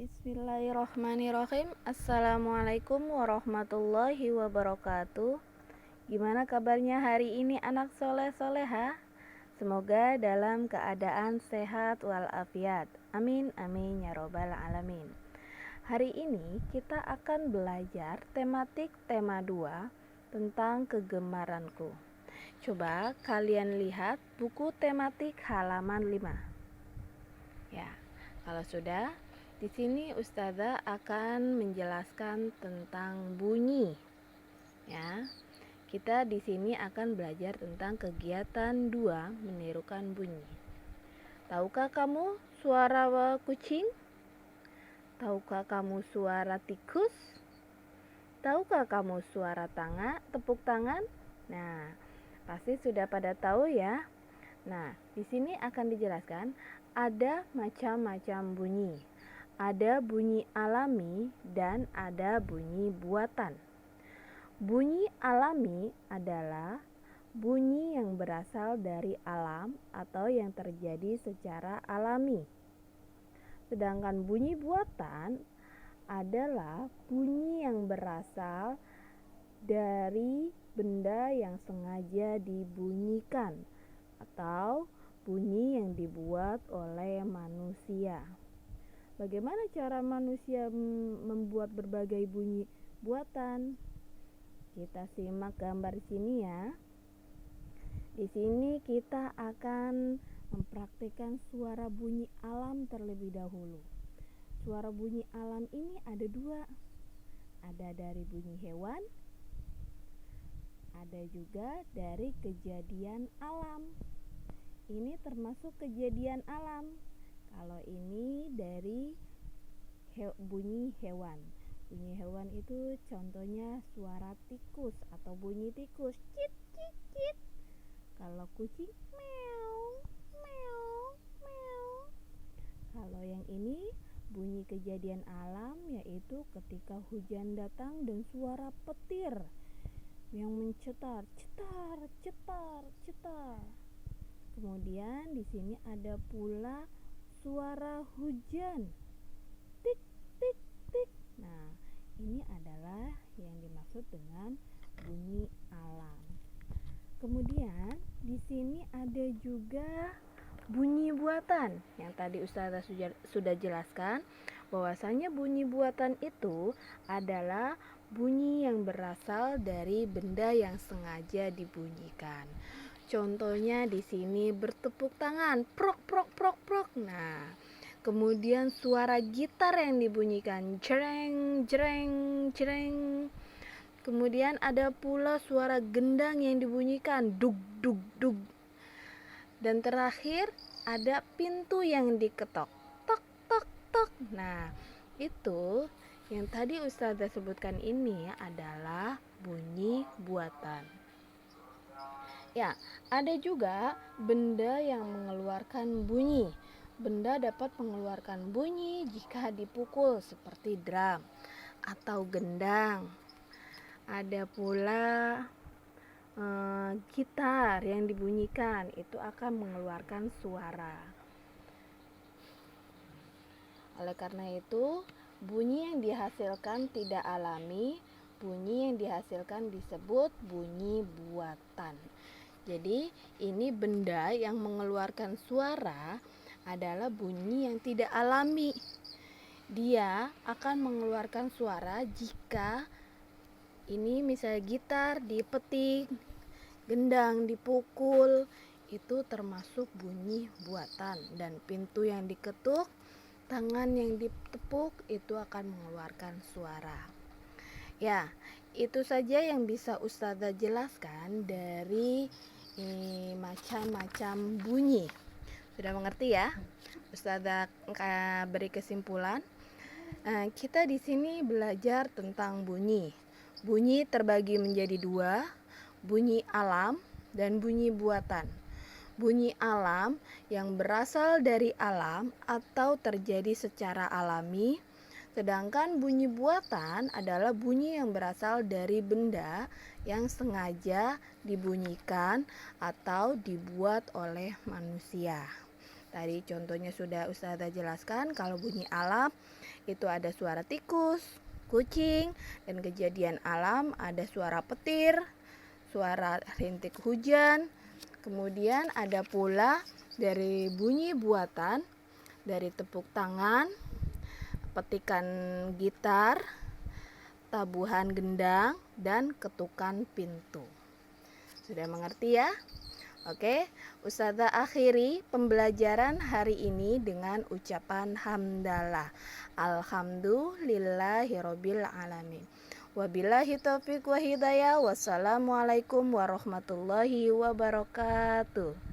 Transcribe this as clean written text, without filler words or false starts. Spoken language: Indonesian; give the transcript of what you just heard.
Bismillahirrahmanirrahim. Assalamualaikum warahmatullahi wabarakatuh. Gimana kabarnya hari ini anak soleh-soleha? Semoga dalam keadaan sehat walafiat. Amin amin ya robbal alamin. Hari ini kita akan belajar tematik tema 2 tentang kegemaranku. Coba kalian lihat buku tematik halaman 5. Ya, kalau sudah, di sini Ustazah akan menjelaskan tentang bunyi. Ya, kita di sini akan belajar tentang kegiatan 2 menirukan bunyi. Tahukah kamu suara kucing? Tahukah kamu suara tikus? Tahukah kamu suara tepuk tangan? Nah, pasti sudah pada tahu ya. Nah, di sini akan dijelaskan ada macam-macam bunyi. Ada bunyi alami dan ada bunyi buatan. Bunyi alami adalah bunyi yang berasal dari alam atau yang terjadi secara alami. Sedangkan bunyi buatan adalah bunyi yang berasal dari benda yang sengaja dibunyikan atau bunyi yang dibuat oleh manusia. Bagaimana cara manusia membuat berbagai bunyi buatan? Kita simak gambar sini ya. Di sini kita akan mempraktikkan suara bunyi alam terlebih dahulu. Suara bunyi alam ini ada 2. Ada dari bunyi hewan, ada juga dari kejadian alam. Ini termasuk kejadian alam. Kalau ini dari bunyi hewan. Bunyi hewan itu contohnya suara tikus atau bunyi tikus, cit cit cit. Kalau kucing, meow meow meow. Kalau yang ini bunyi kejadian alam, yaitu ketika hujan datang dan suara petir yang mencetar, cetar cetar cetar. Kemudian di sini ada pula suara hujan, tik tik tik. Nah, ini adalah yang dimaksud dengan bunyi alam. Kemudian di sini ada juga bunyi buatan. Yang tadi Ustazah sudah jelaskan bahwasanya bunyi buatan itu adalah bunyi yang berasal dari benda yang sengaja dibunyikan. Contohnya di sini bertepuk tangan, prok prok prok prok. Nah, kemudian suara gitar yang dibunyikan, jreng jreng jreng. Kemudian ada pula suara gendang yang dibunyikan, dug dug dug. Dan terakhir ada pintu yang diketok, tok tok tok. Nah, itu yang tadi Ustazah sebutkan ini adalah bunyi buatan. Ya, ada juga benda yang mengeluarkan bunyi. Benda dapat mengeluarkan bunyi jika dipukul seperti drum atau gendang. Ada pula gitar yang dibunyikan, itu akan mengeluarkan suara. Oleh karena itu, bunyi yang dihasilkan tidak alami, bunyi yang dihasilkan disebut bunyi buatan. Jadi ini benda yang mengeluarkan suara adalah bunyi yang tidak alami. Dia akan mengeluarkan suara jika ini misalnya gitar dipetik, gendang dipukul, itu termasuk bunyi buatan. Dan pintu yang diketuk, tangan yang ditepuk, itu akan mengeluarkan suara. Ya, itu saja yang bisa Ustazah jelaskan dari macam-macam bunyi. Sudah mengerti ya? Ustazah beri kesimpulan. Kita di sini belajar tentang bunyi. Bunyi terbagi menjadi 2, bunyi alam dan bunyi buatan. Bunyi alam yang berasal dari alam atau terjadi secara alami. Sedangkan bunyi buatan adalah bunyi yang berasal dari benda yang sengaja dibunyikan atau dibuat oleh manusia. Tadi contohnya sudah Ustazah jelaskan, kalau bunyi alam itu ada suara tikus, kucing, dan kejadian alam ada suara petir, suara rintik hujan. Kemudian ada pula dari bunyi buatan, dari tepuk tangan, petikan gitar, tabuhan gendang, dan ketukan pintu. Sudah mengerti ya? Oke, Ustazah akhiri pembelajaran hari ini dengan ucapan hamdalah. Alhamdulillahirabbil alamin. Wabillahi taufiq wa hidayah. Wassalamualaikum warahmatullahi wabarakatuh.